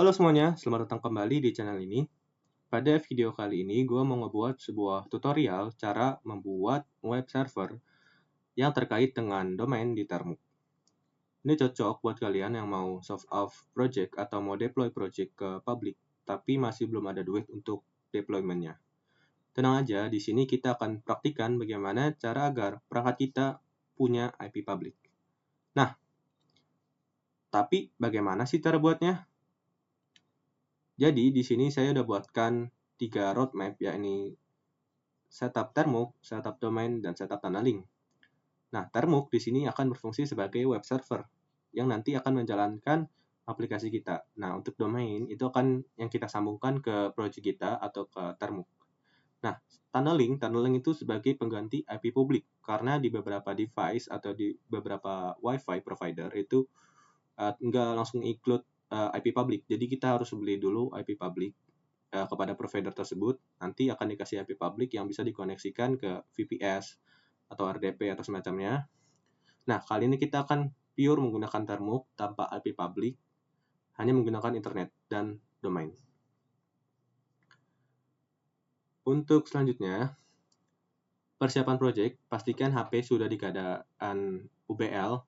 Halo semuanya, selamat datang kembali di channel ini. Pada video kali ini, gue mau ngebuat sebuah tutorial cara membuat web server yang terkait dengan domain di Termuk. Ini cocok buat kalian yang mau soft off project atau mau deploy project ke public, tapi masih belum ada duit untuk deployment-nya. Tenang aja, di sini kita akan praktikan bagaimana cara agar perangkat kita punya IP public. Nah, tapi bagaimana sih cara buatnya? Jadi di sini saya udah buatkan 3 roadmap, yakni setup Termuk, setup domain, dan setup tunneling. Nah, Termuk di sini akan berfungsi sebagai web server yang nanti akan menjalankan aplikasi kita. Nah, untuk domain itu akan yang kita sambungkan ke project kita atau ke Termuk. Nah, tunneling itu sebagai pengganti IP publik karena di beberapa device atau di beberapa WiFi provider itu nggak langsung include IP publik. Jadi kita harus beli dulu IP publik kepada provider tersebut, nanti akan dikasih IP publik yang bisa dikoneksikan ke VPS atau RDP atau semacamnya. Nah, kali ini kita akan pure menggunakan Termuk tanpa IP publik, hanya menggunakan internet dan domain. Untuk selanjutnya, persiapan project, pastikan HP sudah di keadaan UBL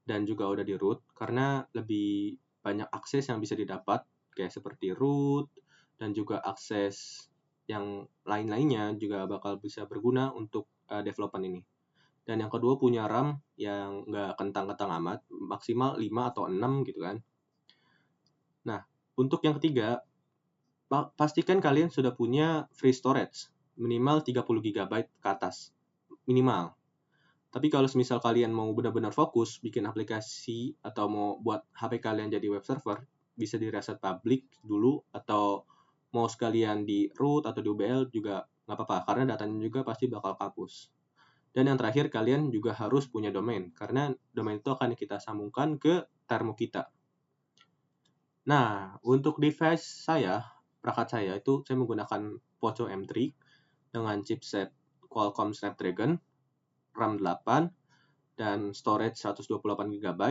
dan juga udah di root, karena lebih banyak akses yang bisa didapat, kayak seperti root, dan juga akses yang lain-lainnya juga bakal bisa berguna untuk development ini. Dan yang kedua, punya RAM yang nggak kentang-kentang amat, maksimal 5 atau 6 gitu kan. Nah, untuk yang ketiga, pastikan kalian sudah punya free storage, minimal 30 GB ke atas, minimal. Tapi kalau misal kalian mau benar-benar fokus bikin aplikasi atau mau buat HP kalian jadi web server, bisa di reset public dulu, atau mau sekalian di root atau di UBL juga nggak apa-apa, karena datanya juga pasti bakal kapus. Dan yang terakhir, kalian juga harus punya domain, karena domain itu akan kita sambungkan ke Termuk kita. Nah, untuk device saya, perangkat saya itu saya menggunakan Poco M3 dengan chipset Qualcomm Snapdragon, RAM 8, dan storage 128 GB.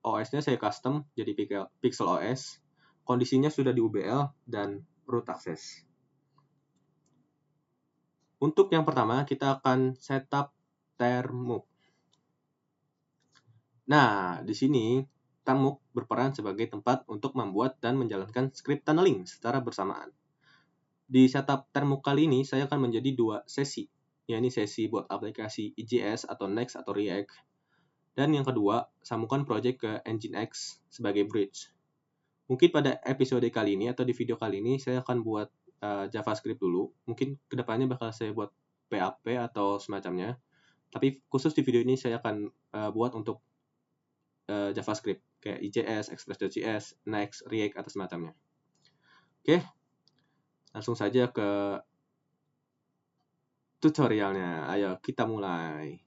OS-nya saya custom jadi Pixel OS. Kondisinya sudah di UBL dan root access. Untuk yang pertama, kita akan setup Termuk. Nah, di sini Termuk berperan sebagai tempat untuk membuat dan menjalankan script tunneling secara bersamaan. Di setup Termuk kali ini, saya akan menjadi 2 sesi, yakni sesi buat aplikasi EJS atau Next atau React, dan yang kedua, sambungkan project ke Nginx sebagai bridge. Mungkin pada episode kali ini atau di video kali ini, saya akan buat JavaScript dulu. Mungkin kedepannya bakal saya buat PHP atau semacamnya. Tapi khusus di video ini saya akan buat untuk JavaScript kayak EJS, Express.js, Next, React atau semacamnya. Oke, langsung saja ke tutorialnya. Ayo kita mulai.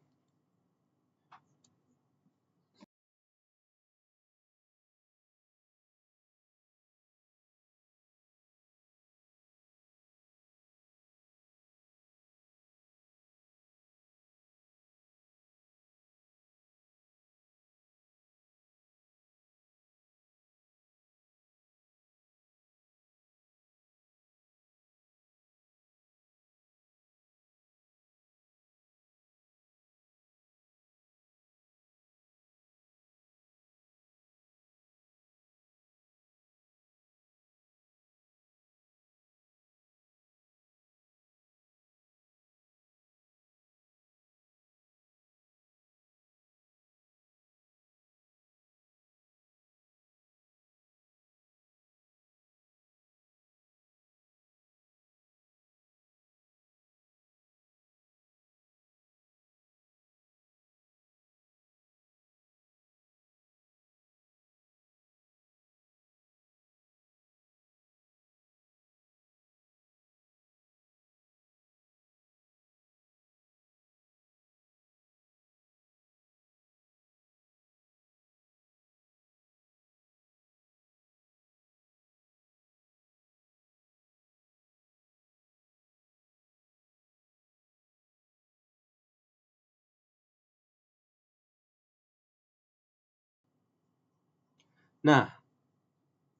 Nah,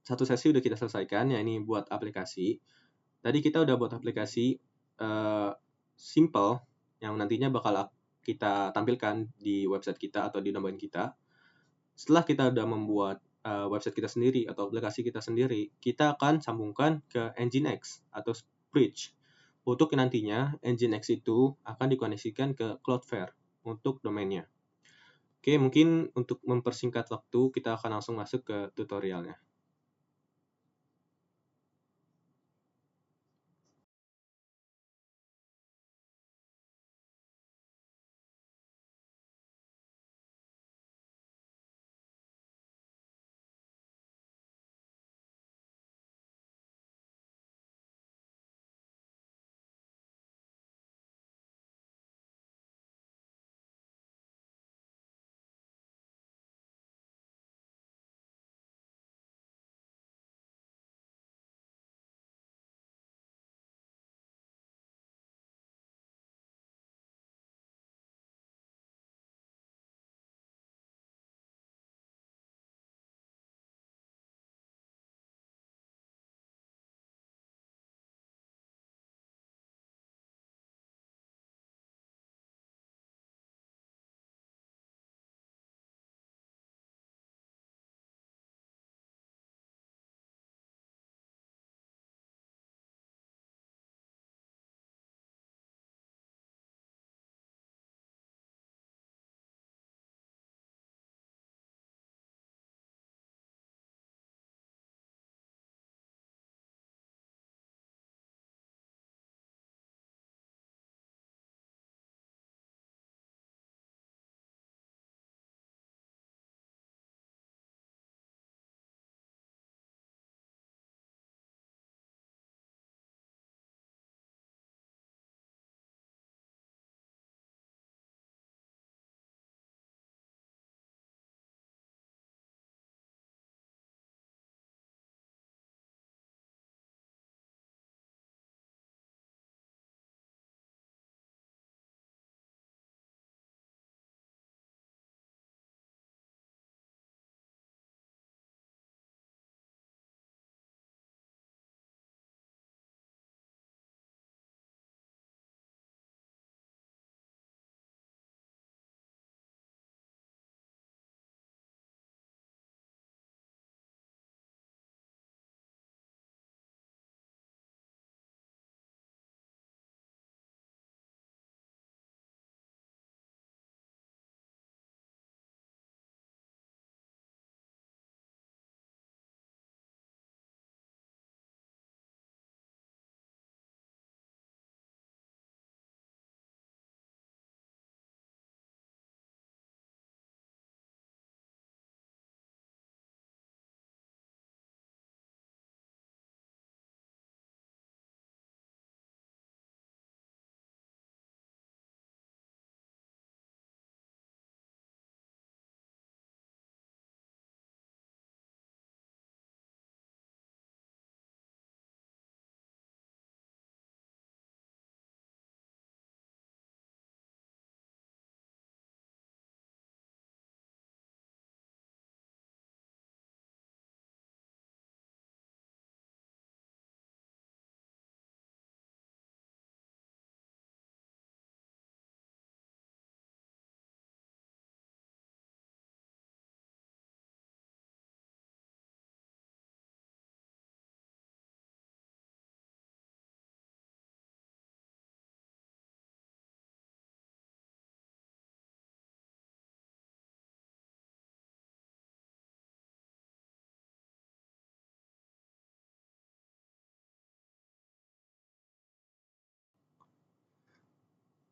satu sesi udah kita selesaikan, ya ini buat aplikasi. Tadi kita udah buat aplikasi simple yang nantinya bakal kita tampilkan di website kita atau di domain kita. Setelah kita udah membuat website kita sendiri atau aplikasi kita sendiri, kita akan sambungkan ke Nginx atau Bridge. Untuk nantinya Nginx itu akan dikoneksikan ke Cloudflare untuk domainnya. Oke, mungkin untuk mempersingkat waktu, kita akan langsung masuk ke tutorialnya.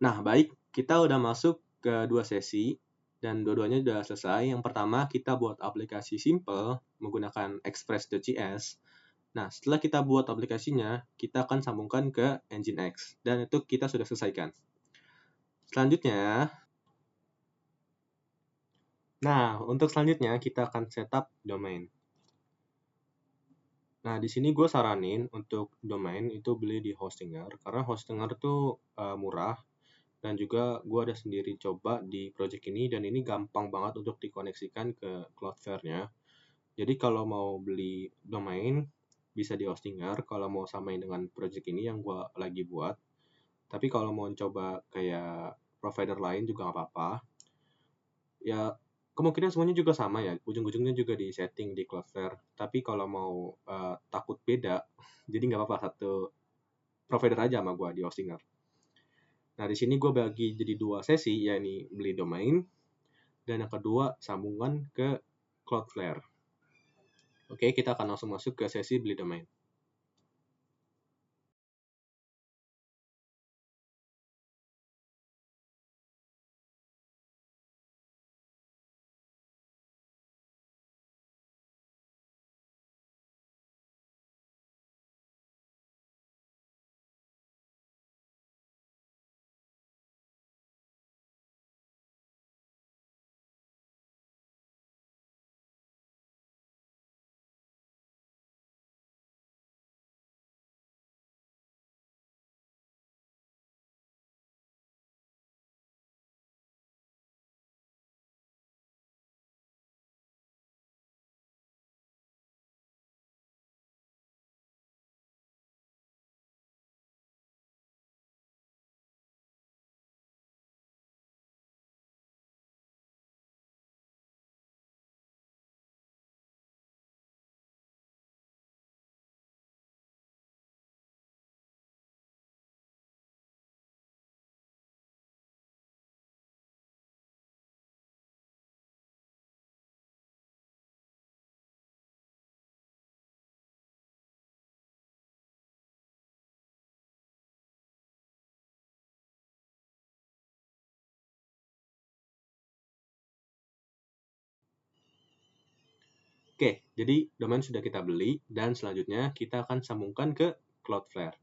Nah, baik, kita udah masuk ke dua sesi dan dua-duanya udah selesai. Yang pertama, kita buat aplikasi simple menggunakan Express.js. Nah, setelah kita buat aplikasinya, kita akan sambungkan ke Nginx dan itu kita sudah selesaikan. Selanjutnya, untuk selanjutnya kita akan setup domain. Nah, di sini gue saranin untuk domain itu beli di Hostinger karena Hostinger tuh murah. Dan juga gue ada sendiri coba di project ini dan ini gampang banget untuk dikoneksikan ke Cloudflare-nya. Jadi kalau mau beli domain bisa di Hostinger kalau mau samain dengan project ini yang gua lagi buat. Tapi kalau mau coba kayak provider lain juga nggak apa-apa. Ya kemungkinan semuanya juga sama ya. Ujung-ujungnya juga di setting di Cloudflare. Tapi kalau mau takut beda, jadi nggak apa-apa satu provider aja sama gua di Hostinger. Nah di sini gue bagi jadi dua sesi, yakni beli domain dan yang kedua sambungan ke Cloudflare. Oke, kita akan langsung masuk ke sesi beli domain. Oke, jadi domain sudah kita beli dan selanjutnya kita akan sambungkan ke Cloudflare.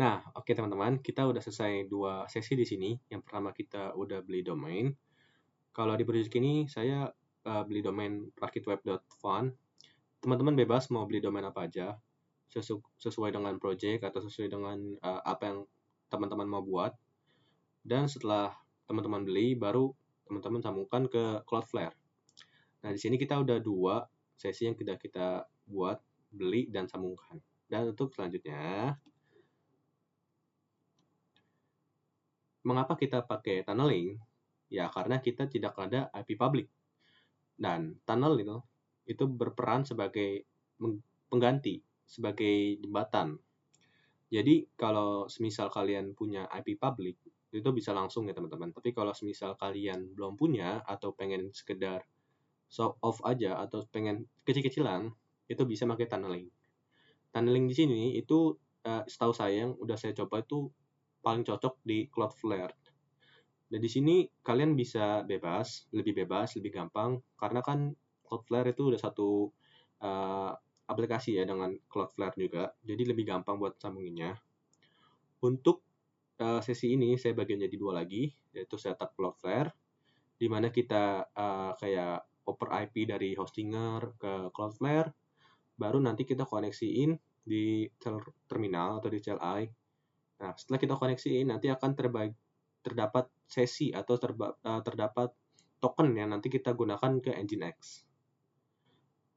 Nah, oke teman-teman, kita udah selesai dua sesi di sini. Yang pertama kita udah beli domain. Kalau di project ini saya beli domain rakitweb.fun. Teman-teman bebas mau beli domain apa aja, sesuai dengan project atau sesuai dengan apa yang teman-teman mau buat. Dan setelah teman-teman beli, baru teman-teman sambungkan ke Cloudflare. Nah, di sini kita udah 2 sesi yang kita buat, beli dan sambungkan. Dan untuk selanjutnya, mengapa kita pakai tunneling? Ya, karena kita tidak ada IP public. Dan tunneling itu berperan sebagai pengganti, sebagai jembatan. Jadi, kalau semisal kalian punya IP public, itu bisa langsung ya teman-teman. Tapi kalau semisal kalian belum punya, atau pengen sekedar show off aja, atau pengen kecil-kecilan, itu bisa pakai tunneling. Tunneling di sini itu setahu saya yang udah saya coba itu paling cocok di Cloudflare. Dan di sini kalian bisa lebih bebas, lebih gampang, karena kan Cloudflare itu udah satu aplikasi ya dengan Cloudflare juga, jadi lebih gampang buat sambunginnya. Untuk sesi ini saya bagian jadi 2 lagi, yaitu setup Cloudflare, di mana kita kayak oper IP dari hostinger ke Cloudflare, baru nanti kita koneksiin di terminal atau di CLI. Nah, setelah kita koneksiin, nanti akan terdapat sesi atau terdapat token yang nanti kita gunakan ke Nginx.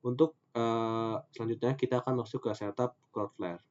Untuk selanjutnya kita akan masuk ke setup Cloudflare.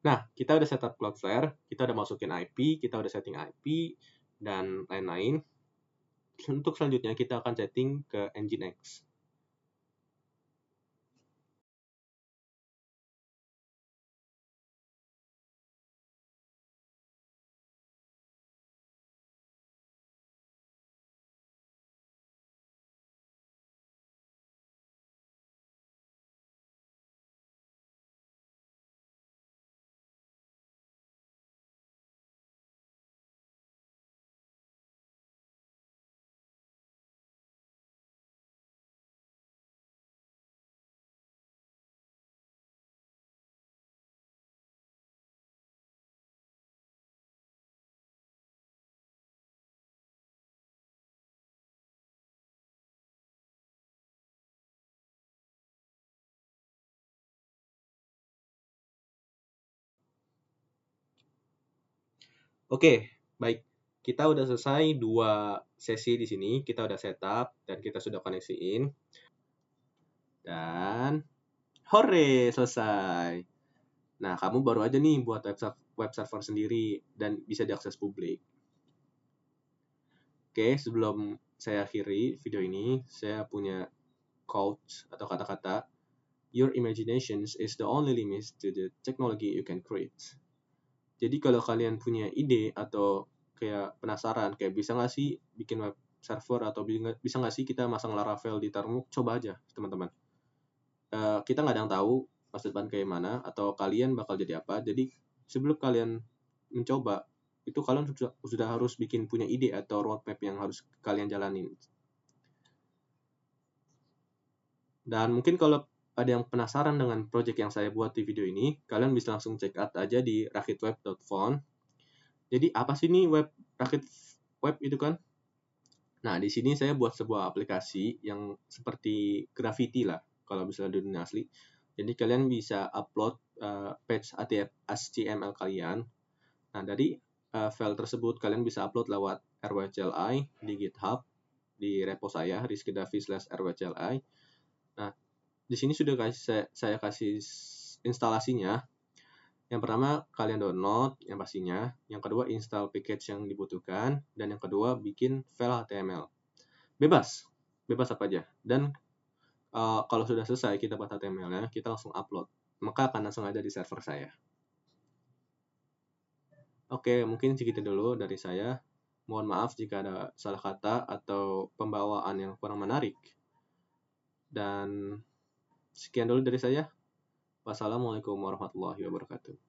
Nah, kita udah setup Cloudflare, kita udah masukin IP, kita udah setting IP, dan lain-lain. Untuk selanjutnya kita akan setting ke Nginx. Oke, baik. Kita udah selesai 2 sesi di sini, kita udah setup dan kita sudah koneksiin. Dan hore, selesai. Nah, kamu baru aja nih buat web server sendiri dan bisa diakses publik. Oke, sebelum saya akhiri video ini, saya punya quotes atau kata-kata. Your imagination is the only limit to the technology you can create. Jadi kalau kalian punya ide atau kayak penasaran, kayak bisa nggak sih bikin web server atau bisa nggak sih kita masang Laravel di Termux, coba aja teman-teman. Kita nggak ada yang tahu masa depan kayak mana atau kalian bakal jadi apa. Jadi sebelum kalian mencoba, itu kalian sudah harus bikin punya ide atau roadmap yang harus kalian jalanin. Dan mungkin kalau ada yang penasaran dengan project yang saya buat di video ini, kalian bisa langsung check out aja di rakitweb.phone. Jadi apa sih nih Rakit Web itu kan? Nah, di sini saya buat sebuah aplikasi yang seperti Gravity lah, kalau misalnya di dunia asli. Jadi kalian bisa upload page HTML kalian. Nah, dari file tersebut kalian bisa upload lewat rwcli di GitHub, di repo saya, rizkydavi/rwcli. Nah, di sini sudah saya kasih instalasinya. Yang pertama, kalian download yang pastinya. Yang kedua, install package yang dibutuhkan. Dan yang kedua, bikin file HTML. Bebas apa aja. Dan kalau sudah selesai kita buat HTML-nya, kita langsung upload. Maka akan langsung ada di server saya. Oke, mungkin segitu dulu dari saya. Mohon maaf jika ada salah kata atau pembawaan yang kurang menarik. Dan sekian dulu dari saya. Wassalamualaikum warahmatullahi wabarakatuh.